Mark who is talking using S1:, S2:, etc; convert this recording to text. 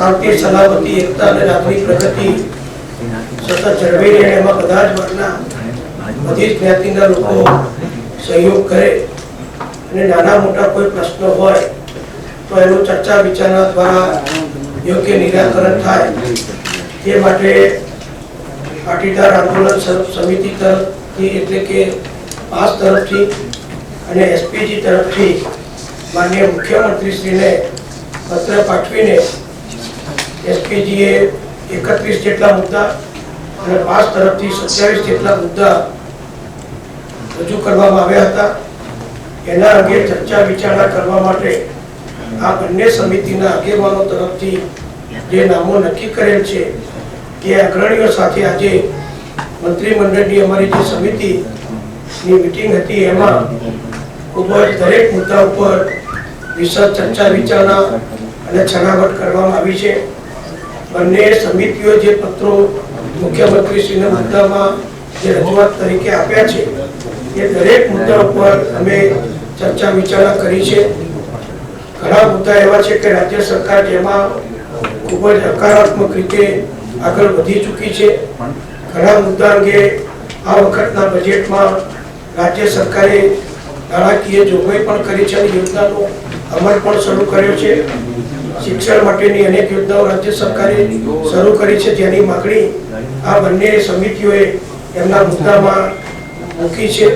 S1: शांति सलामती एकता और नागरिक प्रगति सतत जळवाई रहे एमां बधा ज वर्गना बधी ज ज्ञातिना लोको सहयोग करे અને નાના મોટા કોઈ પ્રશ્નો હોય તો એનું ચર્ચા વિચારણા દ્વારા યોગ્ય નિરાકરણ થાય તે માટે પાટીદાર આંદોલન સમિતિ તરફથી એટલે કે પાસ તરફથી અને એસપીજી તરફથી માનનીય મુખ્યમંત્રીશ્રીને પત્ર પાઠવીને એસપીજીએ 31 જેટલા મુદ્દા અને પાસ તરફથી 27 જેટલા મુદ્દા રજૂ કરવામાં આવ્યા હતા। એના અંગે ચર્ચા વિચારણા કરવા માટે આ બંને સમિતિના આગેવાનો તરફથી જે નામો નક્કી કરેલ છે તે અગ્રણીઓ સાથે આજે મંત્રીમંડળની અમારી જે સમિતિની મીટિંગ હતી એમાં ખૂબ જ દરેક મુદ્દા ઉપર વિશદ ચર્ચા વિચારણા અને છણાવટ કરવામાં આવી છે। બંને સમિતિઓ જે પત્રો મુખ્યમંત્રીશ્રીના મુદ્દામાં જે રજૂઆત તરીકે આપ્યા છે એ દરેક મુદ્દા ઉપર અમે ચર્ચા વિચારણા કરી છે। ઘણા મુદ્દા એવા છે કે રાજ્ય સરકાર જેમાં ખૂબ જ હકારાત્મક રીતે આગળ વધી ચૂકી છે। ઘણા મુદ્દા અંગે આ વખતના બજેટમાં રાજ્ય સરકારે નાણાકીય જોગવાઈ પણ કરી છે અને યોજનાનો અમલ પણ શરૂ કર્યો છે। શિક્ષણ માટેની અનેક યોજનાઓ રાજ્ય સરકારે શરૂ કરી છે જેની માગણી આ બંને સમિતિઓએ એમના મુદ્દામાં મૂકી છે।